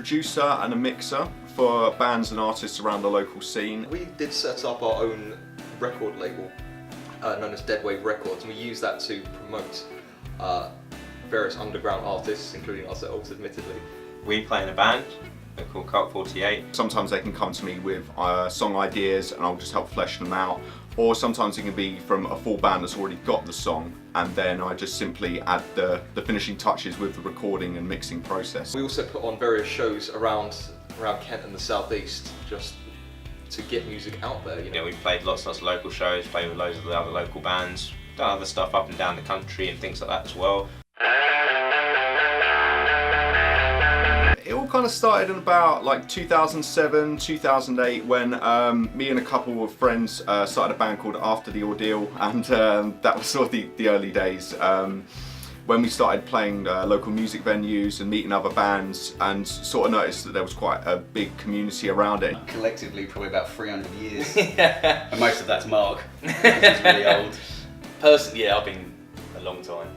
producer and a mixer for bands and artists around the local scene. We did set up our own record label known as Dead Wave Records, and we use that to promote various underground artists, including ourselves, admittedly. We play in a band, they're called Cult 48. Sometimes they can come to me with song ideas and I'll just help flesh them out. Or sometimes it can be from a full band that's already got the song, and then I just simply add the finishing touches with the recording and mixing process. We also put on various shows around Kent and the southeast, just to get music out there. You know, we played lots of local shows, played with loads of the other local bands, done other stuff up and down the country and things like that as well. It all kind of started in about like 2007, 2008 when me and a couple of friends started a band called After the Ordeal, and that was sort of the early days when we started playing local music venues and meeting other bands, and sort of noticed that there was quite a big community around it. Collectively probably about 300 years, and most of that's Mark, which is really old. Personally, yeah, I've been a long time,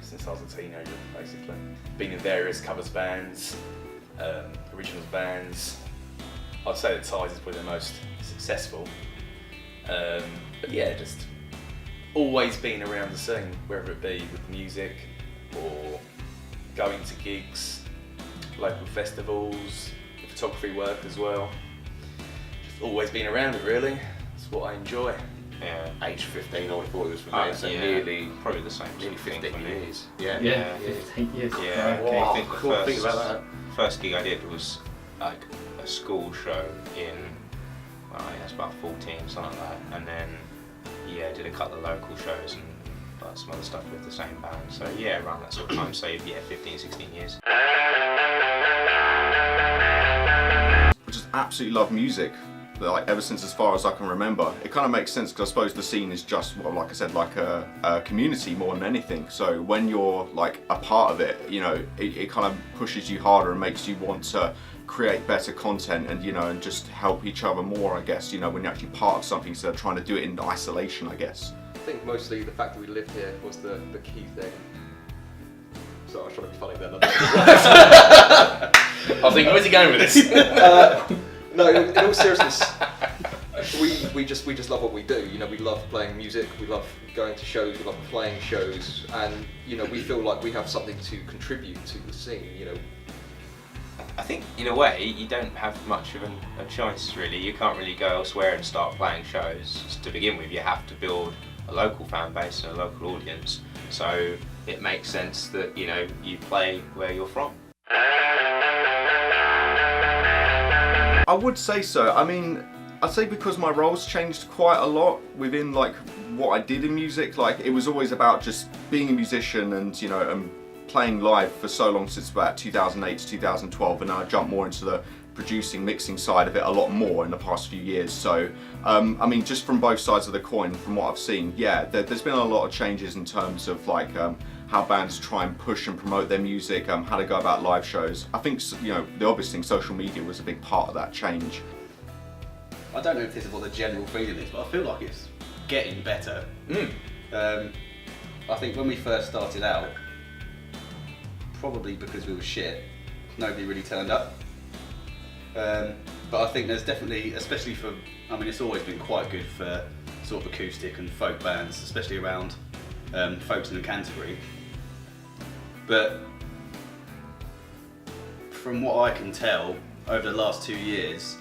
since I was a teenager, basically. Been in various covers bands, original bands. I'd say that Ties is probably the most successful. But yeah, just always been around the scene, whether it be with music or going to gigs, local festivals, photography work as well. Just always been around it, really. That's what I enjoy. Yeah. Age 15, I would have thought it was for me, so yeah, nearly probably the same. nearly 15 for me. years. Yeah. Yeah, 15 years. Yeah. Okay. I think the Cool, think about that. first gig I did was like a school show in, well, I guess about 14, something like that, and then yeah, did a couple of local shows and some other stuff with the same band. So yeah, around that sort of time. So yeah, 15, 16 years. I just absolutely love music, like ever since as far as I can remember. It kind of makes sense because I suppose the scene is just, well, like I said, like a community more than anything. So when you're like a part of it, you know, it kind of pushes you harder and makes you want to create better content, and you know, and just help each other more, I guess, you know, when you're actually part of something instead of trying to do it in isolation, I guess. I think mostly the fact that we lived here was the key thing. So I was trying to be funny then. I was thinking, where's he going with this? No, in all seriousness, we just love what we do. You know, we love playing music, we love going to shows, we love playing shows, and you know, we feel like we have something to contribute to the scene. You know, I think in a way you don't have much of a choice really. You can't really go elsewhere and start playing shows. To begin with, you have to build a local fan base and a local audience. So it makes sense that, you know, you play where you're from. I would say so. I mean, I'd say because my roles changed quite a lot within like what I did in music. Like it was always about just being a musician and, you know, and playing live for so long, since about 2008 to 2012, and now I jumped more into the producing, mixing side of it a lot more in the past few years. So, I mean, just from both sides of the coin, from what I've seen, yeah, there's been a lot of changes in terms of like how bands try and push and promote their music, how to go about live shows. I think, you know, the obvious thing, social media was a big part of that change. I don't know if this is what the general feeling is, but I feel like it's getting better. I think when we first started out, probably because we were shit, nobody really turned up. But I think there's definitely, especially for, I mean, it's always been quite good for sort of acoustic and folk bands, especially around folks in the Canterbury. But from what I can tell, over the last 2 years,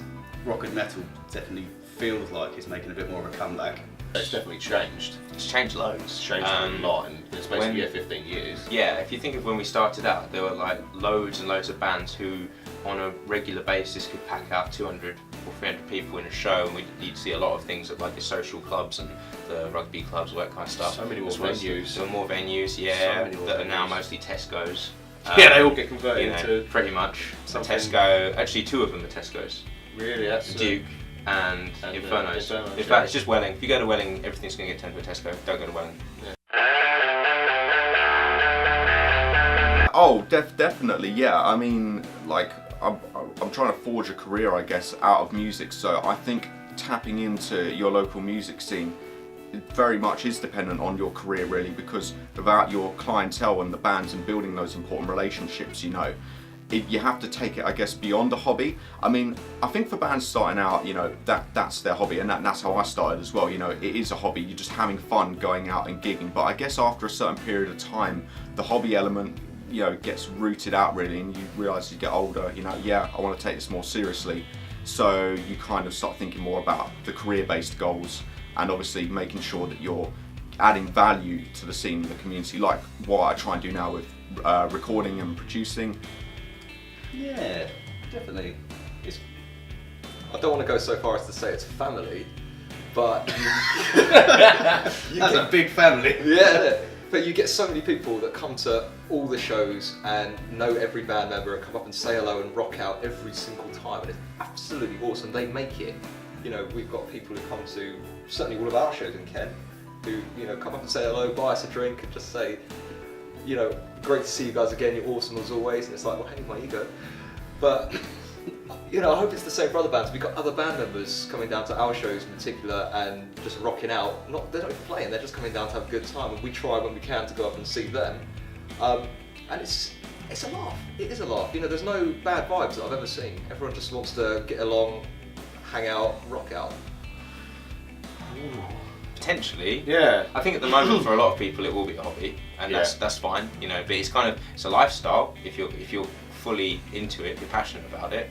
rock and metal definitely feels like it's making a bit more of a comeback. It's definitely changed. It's changed loads. It's changed a lot, and especially when- 15 years. Yeah, if you think of when we started out, there were like loads and loads of bands who on a regular basis could pack out 200 or 300 people in a show, and you'd see a lot of things at like the social clubs and the rugby clubs, all that kind of stuff. So many more As well as- venues. So more venues, So yeah, many more that are now venues. mostly Tesco's. Yeah, they all get converted you know, into pretty much. So something- Tesco, actually 2 of them are Tesco's. really. That's Duke and Inferno's. Inferno's, In yeah. fact, it's just Welling. If you go to Welling, everything's going to get turned to a Tesco. Don't go to Welling. Oh, definitely, yeah. I mean, like, I'm trying to forge a career, I guess, out of music, so I think tapping into your local music scene, it very much is dependent on your career, really, because without your clientele and the bands and building those important relationships, you know, you have to take it, I guess, beyond a hobby. I mean, I think for bands starting out, you know, that's their hobby, and that's how I started as well. You know, it is a hobby. You're just having fun going out and gigging. But I guess after a certain period of time, the hobby element, you know, gets rooted out really, and you realise as you get older, you know, yeah, I want to take this more seriously. So you kind of start thinking more about the career-based goals, and obviously making sure that you're adding value to the scene and the community, like what I try and do now with recording and producing. Yeah, definitely. I don't want to go so far as to say it's family, but That's a big family. yeah, but you get so many people that come to all the shows and know every band member and come up and say hello and rock out every single time, and it's absolutely awesome. They make it. You know, we've got people who come to certainly all of our shows in Kent who, you know, come up and say hello, buy us a drink, and just say, you know, great to see you guys again, you're awesome as always. And it's like, well, hey, my ego. But, you know, I hope it's the same for other bands. We've got other band members coming down to our shows in particular and just rocking out. They're not even playing, they're just coming down to have a good time, and we try when we can to go up and see them. And it's a laugh. It is a laugh. You know, there's no bad vibes that I've ever seen. Everyone just wants to get along, hang out, rock out. Potentially. Yeah. I think at the moment for a lot of people it will be a hobby, and that's fine, you know. But it's a lifestyle if you're fully into it, you're passionate about it,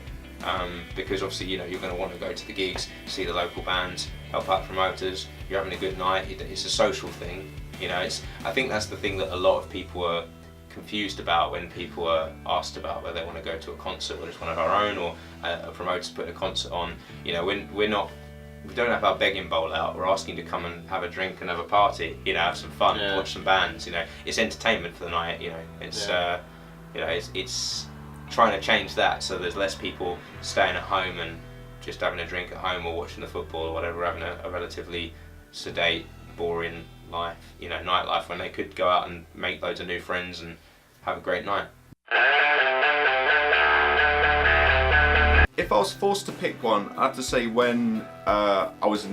because obviously, you know, you're going to want to go to the gigs, see the local bands, help out promoters. You're having a good night. It's a social thing, you know. I think that's the thing that a lot of people are confused about when people are asked about whether they want to go to a concert, whether it's one of our own or a promoter's putting a concert on. You know, we don't have our begging bowl out. We're asking to come and have a drink and have a party, you know, have some fun, watch some bands. You know, it's entertainment for the night. You know, it's you know, it's trying to change that so there's less people staying at home and just having a drink at home or watching the football or whatever, having a relatively sedate, boring life, you know, nightlife, when they could go out and make loads of new friends and have a great night. If I was forced to pick one, I have to say when I was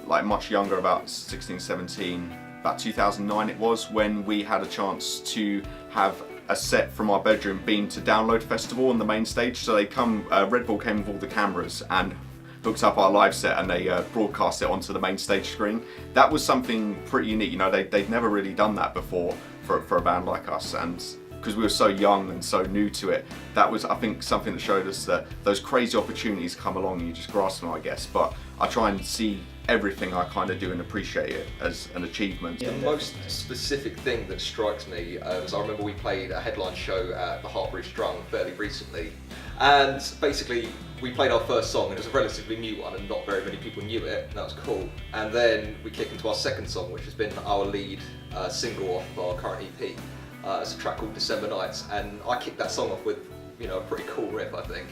much younger, about 16, 17, about 2009 it was, when we had a chance to have a set from our bedroom beamed to Download Festival on the main stage. So Red Bull came with all the cameras and hooked up our live set, and they broadcast it onto the main stage screen. That was something pretty unique. You know, they'd never really done that before for a band like us, and because we were so young and so new to it, that was, I think, something that showed us that those crazy opportunities come along and you just grasp them, I guess. But I try and see everything I kind of do and appreciate it as an achievement. The most specific thing that strikes me is I remember we played a headline show at the Hartbury Strung fairly recently, and basically we played our first song and it was a relatively new one and not very many people knew it, and that was cool. And then we kick into our second song, which has been our lead single off of our current EP. It's a track called December Nights, and I kicked that song off with, you know, a pretty cool riff, I think.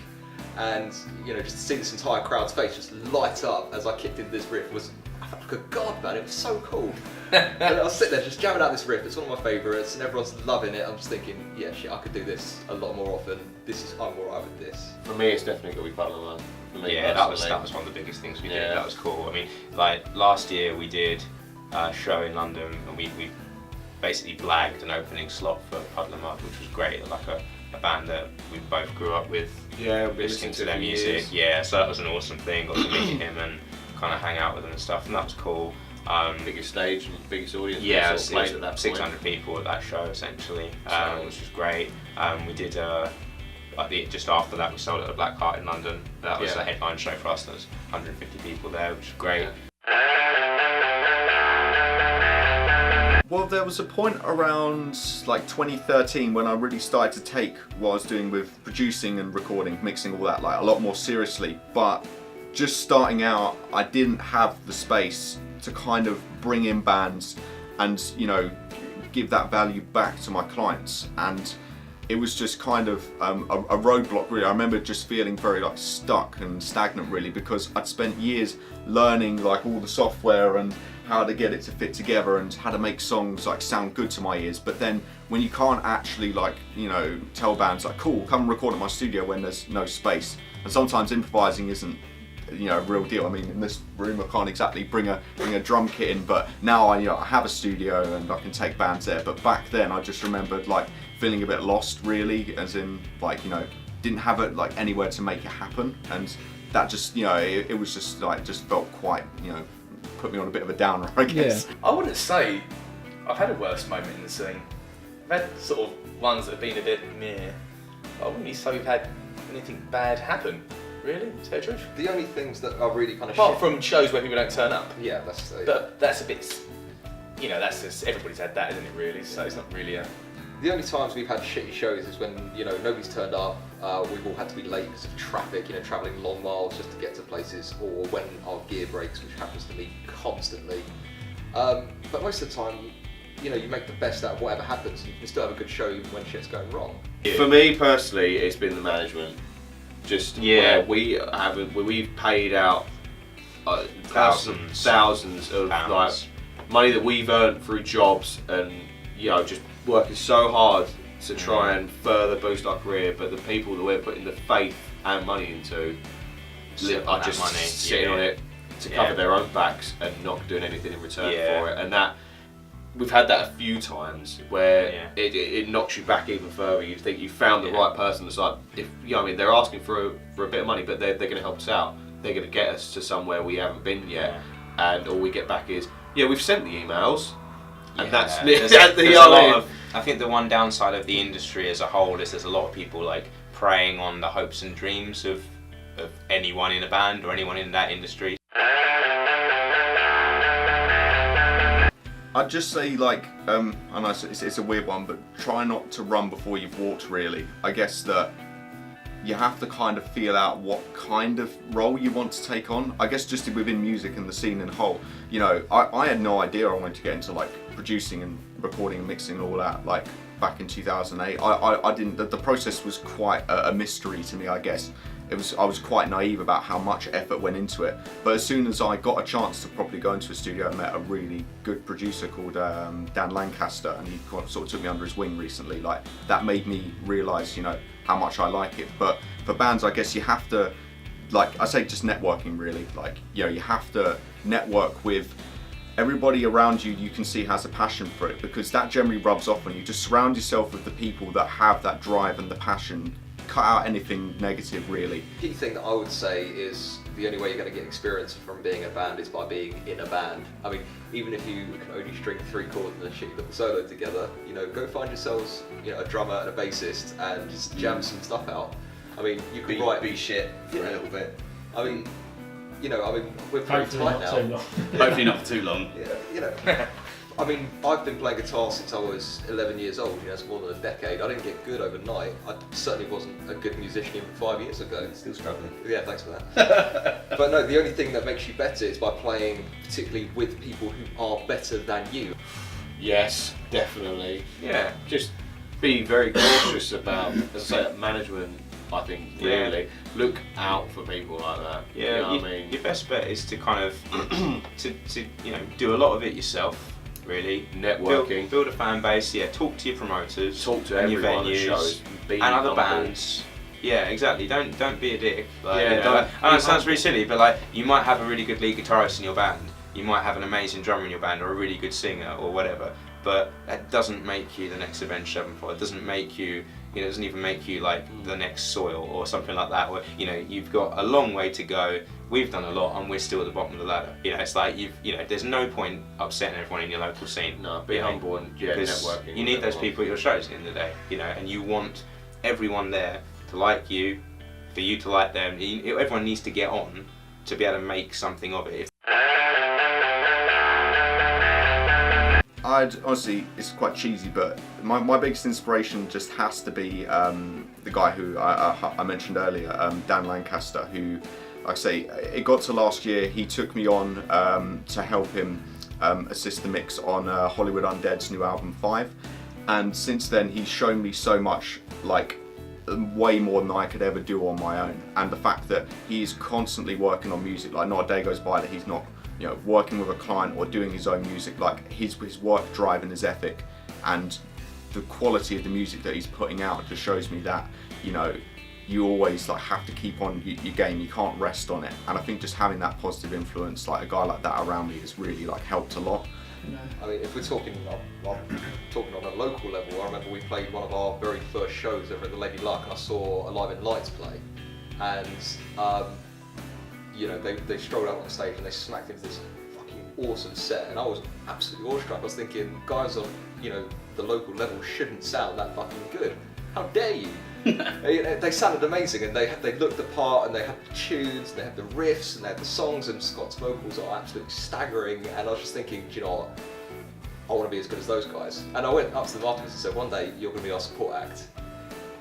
And, you know, just to see this entire crowd's face just light up as I kicked into this riff was, I felt like a god, man. It was so cool. And I was sitting there just jamming out this riff. It's one of my favourites, and everyone's loving it. I'm just thinking, yeah, shit, I could do this a lot more often. I'm alright with this. For me, it's definitely got to be Part of the For me, yeah, that was one of the biggest things we did. That was cool. I mean, like last year we did a show in London, and we basically blagged an opening slot for Puddle of Mud, which was great. Like a band that we both grew up with, listening to their music. Yeah, so that was an awesome thing. Got to meet him and kind of hang out with him and stuff, and that was cool. Biggest stage and biggest audience. Yeah, it was at that 600 point. people at that show essentially, which was great. We did just after that we sold at the Black Heart in London. That was the headline show for us. There was 150 people there, which was great. Yeah. Well, there was a point around like 2013 when I really started to take what I was doing with producing and recording, mixing all that, like a lot more seriously. But just starting out, I didn't have the space to kind of bring in bands and, you know, give that value back to my clients. And it was just kind of a roadblock, really. I remember just feeling very like stuck and stagnant, really, because I'd spent years learning like all the software and how to get it to fit together and how to make songs like sound good to my ears. But then when you can't actually, like, you know, tell bands like, cool, come record at my studio when there's no space, and sometimes improvising isn't you know, a real deal. I mean, in this room I can't exactly bring a drum kit in, but now I have a studio and I can take bands there. But back then I just remembered like feeling a bit lost, really, as in like, you know, didn't have it like anywhere to make it happen, and that just, you know, it was just like, just felt quite, you know, put me on a bit of a downer, I guess. Yeah. I wouldn't say I've had a worse moment in the scene. I've had sort of ones that have been a bit meh. I wouldn't really say we've had anything bad happen, really, to tell the truth. The only things that are really kind of Apart from shows where people don't turn up. Yeah, that's But that's a bit, you know, that's just, everybody's had that, isn't it, really? So it's not really a... The only times we've had shitty shows is when, you know, nobody's turned up, we've all had to be late because of traffic, you know, travelling long miles just to get to places, or when our gear breaks, which happens to me constantly. But most of the time, you know, you make the best out of whatever happens, and you can still have a good show even when shit's going wrong. For me personally, it's been the management. Just where we've paid out thousands of pounds. Like money that we've earned through jobs, and you know, just working so hard to try and further boost our career, but the people that we're putting the faith and money into are just sitting on it to cover their own backs and not doing anything in return for it. And that we've had that a few times where it knocks you back even further. You think you found the right person that's like, if you know what I mean, they're asking for a bit of money, but they're going to help us out. They're going to get us to somewhere we haven't been yet, and all we get back is, we've sent the emails, and that's there's the a lot of, I think the one downside of the industry as a whole is there's a lot of people like preying on the hopes and dreams of anyone in a band or anyone in that industry. I'd just say, like, I know it's a weird one, but try not to run before you've walked, really. I guess that you have to kind of feel out what kind of role you want to take on. I guess just within music and the scene in whole, you know, I had no idea I wanted to get into like producing and recording and mixing and all that, like back in 2008. I didn't, the process was quite a mystery to me, I guess. I was quite naive about how much effort went into it. But as soon as I got a chance to properly go into a studio, I met a really good producer called Dan Lancaster, and he sort of took me under his wing recently. Like, that made me realise, you know, how much I like it. But for bands, I guess you have to, like I say, just networking really. Like, you know, you have to network with everybody around you can see has a passion for it, because that generally rubs off on you. Just surround yourself with the people that have that drive and the passion. Cut out anything negative, really. The key thing that I would say is the only way you're going to get experience from being a band is by being in a band. I mean, even if you can only string 3 chords and a shitty little solo together, you know, go find yourselves, you know, a drummer and a bassist and just jam some stuff out. I mean, you can be shit for a little bit. I mean, you know, we're pretty tight now. Hopefully not for too long. Yeah, you know. I mean, I've been playing guitar since I was 11 years old, you know, it's more than a decade. I didn't get good overnight. I certainly wasn't a good musician even 5 years ago. Still struggling. Yeah, thanks for that. But no, the only thing that makes you better is by playing particularly with people who are better than you. Yes, definitely. Yeah, just be very cautious about, as I say, management. I think really look out for people like that. Yeah, you know what I mean? Your best bet is to kind of to you know, do a lot of it yourself. Really, networking, build a fan base. Yeah, talk to your promoters, talk to and your everyone venues, at shows, and other bands. Yeah, exactly. Don't be a dick. Like, yeah, it sounds really silly, but like, you might have a really good lead guitarist in your band. You might have an amazing drummer in your band, or a really good singer, or whatever. But that doesn't make you the next Avenged Sevenfold. It doesn't make you. You know, it doesn't even make you like the next Soil or something like that. Where, you know, you've got a long way to go. We've done a lot, and we're still at the bottom of the ladder. You know, it's like there's no point upsetting everyone in your local scene. No, be humble and networking. You need those people at your shows at the end of the day. You know, and you want everyone there to like you, for you to like them. Everyone needs to get on to be able to make something of it. I'd honestly, it's quite cheesy, but my biggest inspiration just has to be the guy who I mentioned earlier, Dan Lancaster, who, like I say, it got to last year, he took me on to help him assist the mix on Hollywood Undead's new album 5, and since then he's shown me so much, like way more than I could ever do on my own. And the fact that he's constantly working on music, like not a day goes by that he's not, you know, working with a client or doing his own music. Like his work drive and his ethic and the quality of the music that he's putting out just shows me that, you know, you always like have to keep on your game. You can't rest on it. And I think just having that positive influence, like a guy like that around me, has really like helped a lot. I mean, if we're talking, I'm talking on a local level. I remember we played one of our very first shows over at the Lady Luck, and I saw Alive in Lights play, and you know, they strolled out on the stage and they smacked into this fucking awesome set, and I was absolutely awestruck. I was thinking, guys on, you know, the local level shouldn't sound that fucking good. How dare you? They sounded amazing, and they looked the part, and they had the tunes, and they had the riffs, and they had the songs, and Scott's vocals are absolutely staggering. And I was just thinking, do you know what? I want to be as good as those guys. And I went up to them afterwards and said, one day you're going to be our support act.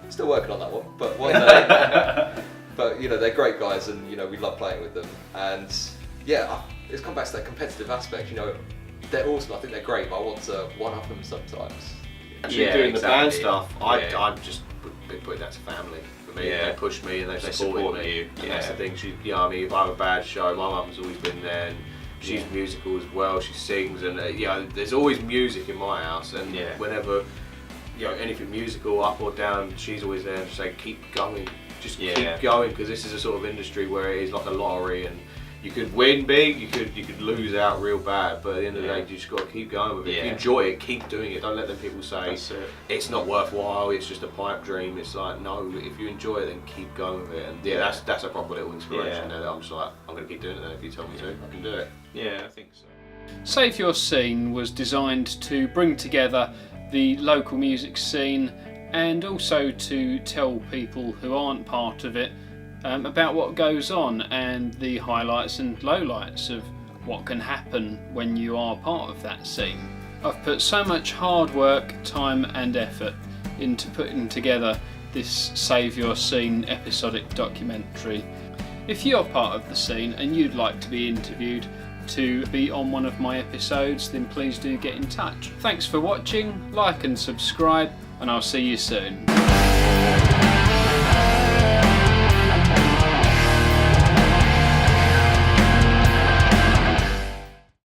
Still working on that one, but one day. But you know, they're great guys, and you know, we love playing with them. And yeah, it's come back to that competitive aspect. You know, they're awesome. I think they're great, but I want to one-up them sometimes. Actually, doing the band stuff, I've just been putting that to family. For me, they push me and they support me. you. And that's the thing. You know, I mean, if I have a bad show, my mum's always been there. And she's musical as well. She sings, and you know, there's always music in my house. And whenever, you know, anything musical, up or down, she's always there to say, keep going, just keep going, because this is a sort of industry where it is like a lottery, and you could win big, you could lose out real bad, but at the end of the day, you just got to keep going with it. If you enjoy it, keep doing it. Don't let them people say it's not worthwhile, it's just a pipe dream. It's like, no, if you enjoy it, then keep going with it. And that's a proper little inspiration there that I'm just like, I'm going to keep doing it then. If you tell me to, I can do it. Yeah, I think so. Save Your Scene was designed to bring together the local music scene, and also to tell people who aren't part of it about what goes on and the highlights and lowlights of what can happen when you are part of that scene. I've put so much hard work, time and effort into putting together this Save Your Scene episodic documentary. If you're part of the scene and you'd like to be interviewed to be on one of my episodes, then please do get in touch. Thanks for watching, like and subscribe, and I'll see you soon.